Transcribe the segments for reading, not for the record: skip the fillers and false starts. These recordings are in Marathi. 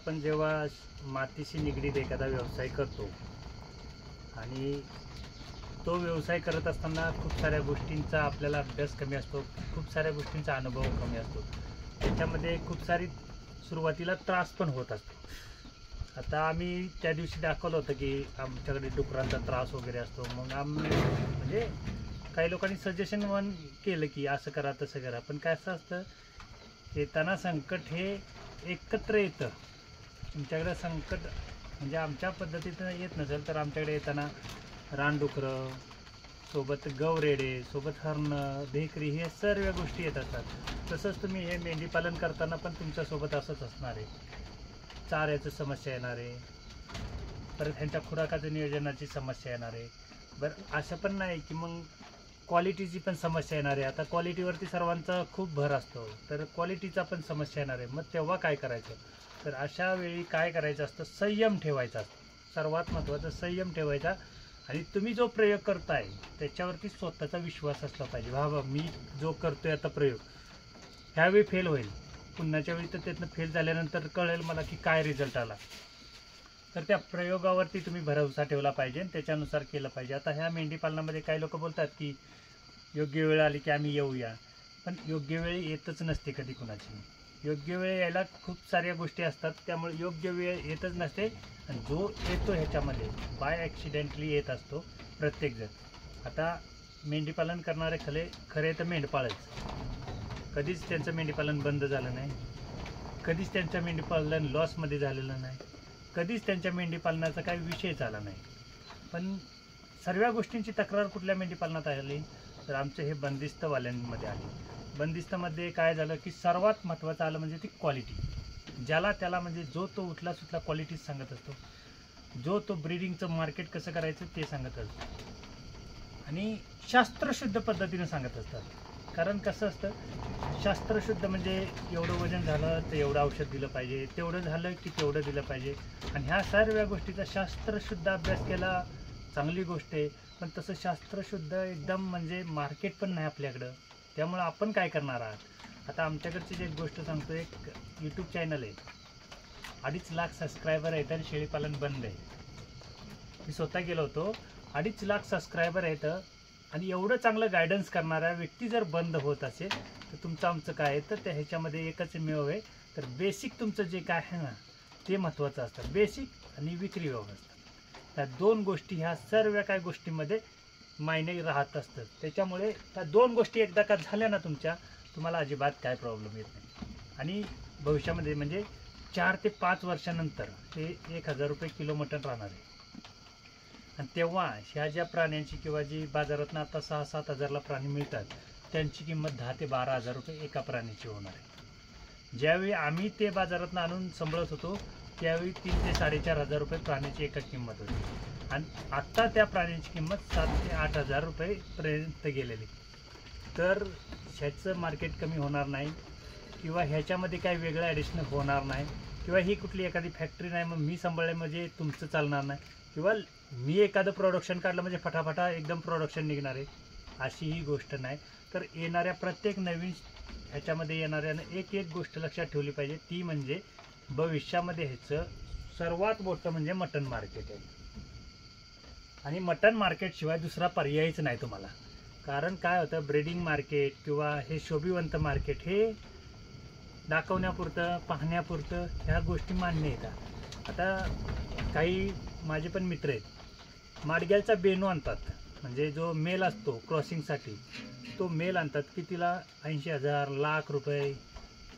आपण जेव्हा मातीशी निगडीत एखादा व्यवसाय करतो आणि तो व्यवसाय करत असताना खूप साऱ्या गोष्टींचा आपल्याला अभ्यास कमी असतो, खूप साऱ्या गोष्टींचा अनुभव कमी असतो. त्याच्यामध्ये खूप सारी सुरुवातीला त्रास पण होत असतो. आता आम्ही त्या दिवशी दाखवलं होतं की आमच्याकडे डुकरांचा त्रास वगैरे असतो. मग आम्ही म्हणजे काही लोकांनी सजेशन पण केलं की असं करा तसं करा, पण काय असं असतं, येताना संकट हे एकत्र येतं. तुमच्याकडे संकट म्हणजे आमच्या पद्धतीनं येत नसेल तर आमच्याकडे येताना रानडुकरं, सोबत गवरेडे, सोबत हरणं, भेकरी, हे सर्व गोष्टी येत असतात. तसंच तुम्ही हे मेंढीपालन करताना पण तुमच्यासोबत असंच असणार आहे. चाऱ्याचं समस्या येणार आहे, परत ह्यांच्या खुराकाचं नियोजनाची समस्या येणार आहे. बरं, असं पण नाही की मग क्वालिटीची पण समस्या येणार आहे. आता क्वालिटीवरती सर्वांचा खूप भर असतो, तर क्वालिटीचा पण समस्या येणार आहे. मग तेव्हा काय करायचं? तर अशा वेळी काय करायचं असतं, संयम ठेवायचा असतो. सर्वात महत्त्वाचं संयम ठेवायचा. आणि तुम्ही जो प्रयोग करताय त्याच्यावरती स्वतःचा विश्वास असला पाहिजे. बाबा मी जो करतोय आता प्रयोग, ह्यावेळी फेल होईल, पुन्हाच्या वेळी तर त्यातनं फेल झाल्यानंतर कळेल मला की काय रिझल्ट आला. तर त्या प्रयोगावरती तुम्ही भरोसा ठेवला पाहिजे आणि त्याच्यानुसार केलं पाहिजे. आता ह्या मेंढीपालनामध्ये काही लोक बोलतात की योग्य वेळ आली की आम्ही येऊया, पण योग्य वेळ येतच नसते कधी कुणाची. योग्य वेळ यायला खूप साऱ्या गोष्टी असतात, त्यामुळे योग्य वेळ येतच नसते. आणि जो येतो ह्याच्यामध्ये बाय ॲक्सिडेंटली येत असतो प्रत्येकजण. आता मेंढीपालन करणारे खरे तर मेंढपाळच. कधीच त्यांचं मेंढीपालन बंद झालं नाही, कधीच त्यांचं मेंढीपालन लॉसमध्ये झालेलं नाही, कधीच त्यांच्या मेंढीपालनाचा काही विषयच आला नाही. पण सर्व गोष्टींची तक्रार कुठल्या मेंढीपालनात आली? तर आमचं हे बंदिस्तवाल्यांमध्ये आली. बंदिस्तमध्ये काय झालं की सर्वात महत्त्वाचं आलं म्हणजे ती क्वालिटी. ज्याला त्याला म्हणजे जो तो उठला सुटला क्वालिटीच सांगत असतो, जो तो ब्रीडिंगचं मार्केट कसं करायचं ते सांगत असतो, आणि शास्त्रशुद्ध पद्धतीनं सांगत असतात. कारण कसं असतं, शास्त्रशुद्ध म्हणजे एवढं वजन झालं तर एवढं औषध दिलं पाहिजे, तेवढं झालं की तेवढं दिलं पाहिजे. आणि ह्या सर्व गोष्टीचा शास्त्रशुद्ध अभ्यास केला चांगली गोष्ट आहे, पण तसं शास्त्रशुद्ध एकदम म्हणजे मार्केट पण नाही आपल्याकडं. त्यामुळं आपण काय करणार आहात? आता आमच्याकडची जी एक गोष्ट सांगतो, एक यूट्यूब चॅनल आहे, 2.5 लाख सबस्क्रायबर आहेत आणि शेळीपालन बंद आहे. मी स्वतः गेलो होतो. 2.5 लाख सबस्क्रायबर आहेत आणि एवढं चांगलं गायडन्स करणारा व्यक्ती जर बंद होत असेल तर तुमचं आमचं काय आहे? तर त्या ह्याच्यामध्ये एकच मिळव आहे, तर बेसिक तुमचं जे काय आहे ना ते महत्त्वाचं असतं. बेसिक आणि विक्री व्यवस्था, त्या दोन गोष्टी ह्या सर्व काय गोष्टींमध्ये मायने राहत असतात. त्याच्यामुळे त्या दोन गोष्टी एकदा का झाल्या ना तुमच्या, तुम्हाला अजिबात काय प्रॉब्लेम येत नाही. आणि भविष्यामध्ये म्हणजे 4 ते 5 वर्षानंतर हे 1000 रुपये किलो मटण राहणार आहे. आणि तेव्हा ह्या ज्या प्राण्यांची किंवा जी बाजारातनं आता 6-7 हजारला प्राणी मिळतात, त्यांची किंमत 10 ते 12 हजार रुपये एका प्राण्याची होणार आहे. ज्यावेळी आम्ही ते बाजारातनं आणून सांभाळत होतो त्यावेळी 3 ते 4.5 हजार रुपये प्राण्याची एका किंमत होती. आणि आत्ता त्या प्राण्यांची किंमत 7 ते 8 हजार रुपयेपर्यंत गेलेली. तर ह्याचं मार्केट कमी होणार नाही, किंवा ह्याच्यामध्ये काही वेगळं ॲडिशनल होणार नाही, किंवा ही कुठली एखादी फॅक्टरी नाही मग मी सांभाळले म्हणजे तुमचं चालणार नाही, किंवा मी एखादं प्रोडक्शन काढलं म्हणजे फटाफटा एकदम प्रोडक्शन निघणार आहे, अशी ही गोष्ट नाही. तर येणाऱ्या प्रत्येक नवीन ह्याच्यामध्ये येणाऱ्यानं एक गोष्ट लक्षात ठेवली पाहिजे, ती म्हणजे भविष्यामध्ये ह्याचं सर्वात मोठं म्हणजे मटन मार्केट आहे. आणि मटन मार्केटशिवाय दुसरा पर्यायच नाही तुम्हाला. कारण काय होतं, ब्रीडिंग मार्केट किंवा हे शोभिवंत मार्केट हे दाखवण्यापुरतं पाहण्यापुरतं ह्या गोष्टी मान्य येतात. आता काही माझे पण मित्र आहेत, माडग्याचा बेनू आणतात, म्हणजे जो मेल असतो क्रॉसिंगसाठी तो मेल आणतात, की तिला 80,000 लाख रुपये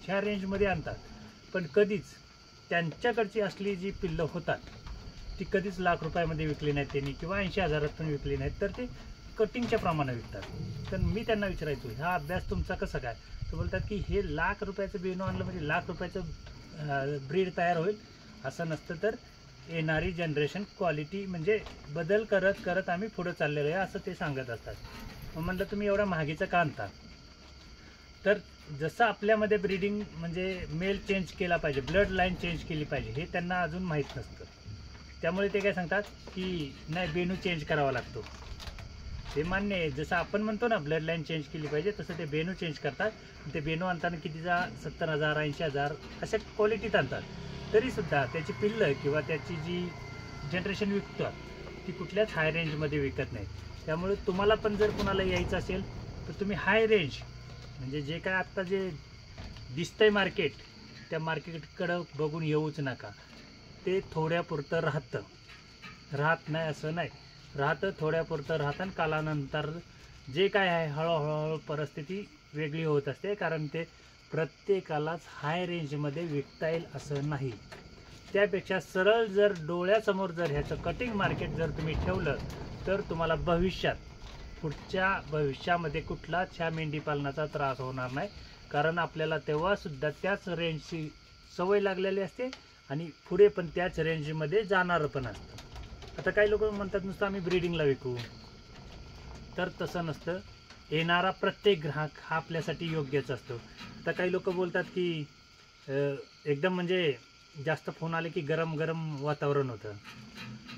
ह्या रेंजमध्ये आणतात. पण कधीच त्यांच्याकडची असली जी पिल्लं होतात ती कधीच लाख रुपयामध्ये विकली नाहीत त्यांनी, किंवा 80,000 पण विकली नाहीत, तर ते कटिंगच्या प्रमाणे विकतात. तर मी त्यांना विचारायचो, हा अभ्यास तुमचा कसा काय? तर बोलतात की हे लाख रुपयाचं बेनू आणलं म्हणजे लाख रुपयाचं ब्रीड तयार होईल असं नसतं. तर येणारी जनरेशन क्वालिटी म्हणजे बदल करत करत आम्ही पुढं चाललेलो आहे असं ते सांगत असतात. मग म्हटलं तुम्ही एवढ्या महागीचं का आणता? तर जसं आपल्यामध्ये ब्रीडिंग म्हणजे मेल चेंज केला पाहिजे, ब्लड लाईन चेंज केली पाहिजे, हे त्यांना अजून माहीत नसतं. त्यामुळे ते काय सांगतात की नाही बेनू चेंज करावा लागतो. ते मान्य आहे, जसं आपण म्हणतो ना ब्लड लाईन चेंज केली पाहिजे, तसं ते बेनू चेंज करतात. ते बेनू आणताना कितीचा 70,000 80,000 अशा क्वालिटीत आणतात. तरीसुद्धा त्याची पिल्लं किंवा त्याची जी जनरेशन विकतात ती कुठल्याच हाय रेंजमध्ये विकत नाही. त्यामुळे तुम्हाला पण जर कुणाला यायचं असेल तर तुम्ही हाय रेंज म्हणजे जे काय आत्ता जे दिसतंय मार्केट, त्या मार्केटकडं बघून येऊच नका. ते थोड्यापुरतं राहत नाही असं नाही, राहतं थोड्यापुरतं राहतं आणि कालानंतर जे काय आहे हळूहळू परिस्थिती वेगळी होत असते. कारण ते प्रत्येकालाच हाय रेंजमध्ये विकता येईल असं नाही. त्यापेक्षा सरळ जर डोळ्यासमोर जर ह्याचं कटिंग मार्केट जर तुम्ही ठेवलं तर तुम्हाला पुढच्या भविष्यामध्ये कुठलाच ह्या मेंढीपालनाचा त्रास होणार नाही. कारण आपल्याला तेव्हासुद्धा त्याच रेंजची सवय लागलेली असते आणि पुढे पण त्याच रेंजमध्ये जाणारं पण असतं. आता काही लोक म्हणतात नुसतं आम्ही ब्रीडिंगला विकू, तर तसं नसतं. येणारा प्रत्येक ग्राहक हा आपल्यासाठी योग्यच असतो. आता काही लोक बोलतात की एकदम म्हणजे जास्त फोन आले की गरम वातावरण होतं.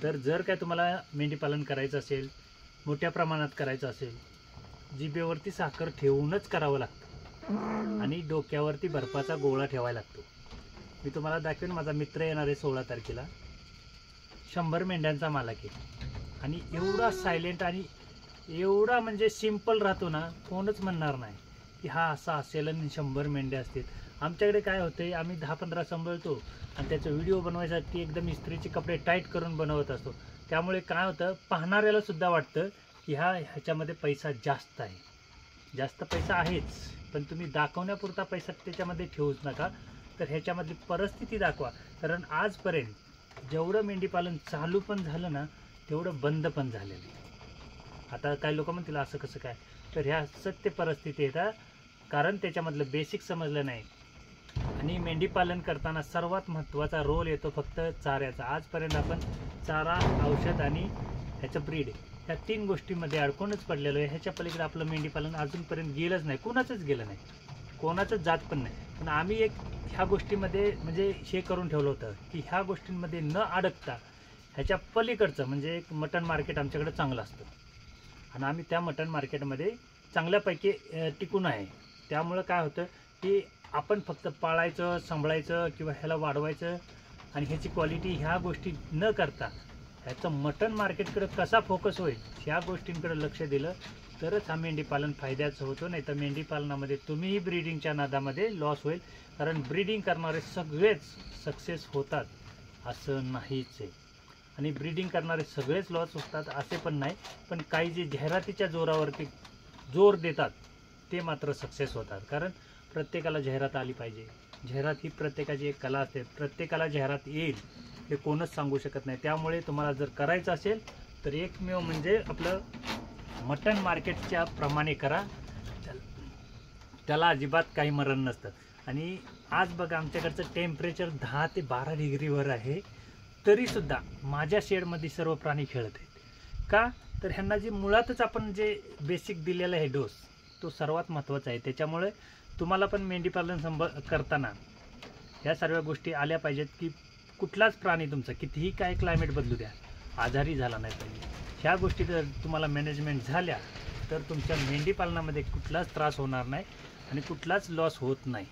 तर जर काय तुम्हाला मेंढीपालन करायचं असेल, मोठ्या प्रमाणात करायचं असेल, जिभेवरती साखर ठेवूनच करावं लागतं आणि डोक्यावरती बर्फाचा गोळा ठेवायला लागतो. मी तुम्हाला दाखवेन, माझा मित्र येणार आहे 16 तारखेला. 100 मेंढ्यांचा मालक आहे आणि एवढा सायलेंट आणि एवढा म्हणजे सिम्पल राहतो ना, कोणच म्हणणार नाही की हा असा असेल आणि 100 मेंढ्या असतील. आमच्याकडे काय होते, आम्ही 10-15 सांभाळतो आणि त्याचा व्हिडिओ बनवायसाठी एकदम इस्त्रीचे कपडे टाईट करून बनवत असतो. त्यामुळे काय होतं, पाहणाऱ्याला सुद्धा वाटतं की ह्याच्यामध्ये पैसा जास्त आहे. जास्त पैसा आहेच, पण तुम्ही दाखवण्यापुरता पैसा त्याच्यामध्ये ठेवूच नका. तर ह्याच्यामधली परिस्थिती दाखवा. कारण आजपर्यंत जेवढं मेंढीपालन चालू पण झालं ना, तेवढं बंद पण झालेलं आहे. आता काही लोक म्हणतील असं कसं काय, तर ह्या सत्य परिस्थिती येतात. कारण त्याच्यामधलं बेसिक समजलं नाही. आणि मेंढीपालन करताना सर्वात महत्त्वाचा रोल येतो फक्त चाऱ्याचा. आजपर्यंत आपण चारा, औषध आणि ह्याचं ब्रीड, ह्या 3 गोष्टींमध्ये अडकूनच पडलेलो आहे. ह्याच्या पलीकडे आपलं मेंढीपालन अजूनपर्यंत गेलंच नाही, कुणाचंच गेलं नाही, कोणाचंच जात पण नाही. पण आम्ही एक ह्या गोष्टीमध्ये म्हणजे हे करून ठेवलं होतं की ह्या गोष्टींमध्ये न अडकता ह्याच्या पलीकडचं म्हणजे एक मटण मार्केट आमच्याकडे चांगलं असतं आणि आम्ही त्या मटण मार्केटमध्ये चांगल्यापैकी टिकून आहे. त्यामुळं काय होतं की आपण फक्त पाळायचं, सांभाळायचं किंवा ह्याला वाढवायचं आणि ह्याची क्वालिटी ह्या गोष्टी न करता ह्याचं मटण मार्केटकडे कसा फोकस होईल ह्या गोष्टींकडे लक्ष दिलं तरच हा मेंढीपालन फायद्याचं होतो. नाही तर मेंढीपालनामध्ये तुम्हीही ब्रीडिंगच्या नादामध्ये लॉस होईल. कारण ब्रीडिंग करणारे सगळेच सक्सेस होतात असं नाहीच आहे आणि ब्रीडिंग करणारे सगळेच लॉस होतात असे पण नाही. पण काही जे जाहिरातीच्या जोरावरती जोर देतात ते मात्र सक्सेस होतात. कारण प्रत्येकाला जाहिरात आली पाहिजे. जाहिरात ही प्रत्येकाची एक कला असते. प्रत्येकाला जाहिरात येईल हे कोणच सांगू शकत नाही. त्यामुळे तुम्हाला जर करायचं असेल तर एकमेव म्हणजे आपलं मटण मार्केटच्या प्रमाणे करा. त्याला अजिबात काही मरण नसतं. आणि आज बघा आमच्याकडचं टेम्परेचर 10 ते 12 डिग्रीवर आहे, तरीसुद्धा माझ्या शेडमध्ये सर्व प्राणी खेळत आहेत. का तर ह्यांना जे मुळातच आपण जे बेसिक दिलेलं आहे डोस, तो सर्वात महत्त्वाचा आहे. त्याच्यामुळे तुम्हाला पण मेंढीपालन करताना ह्या सर्व गोष्टी आल्या पाहिजेत की कुठलाच प्राणी तुमचा कितीही काय क्लायमेट बदलू द्या आजारी झाला नाही पाहिजे. ह्या गोष्टी जर तुम्हाला मॅनेजमेंट झाल्या तर तुमच्या मेंढीपालनामध्ये कुठलाच त्रास होणार नाही आणि कुठलाच लॉस होत नाही.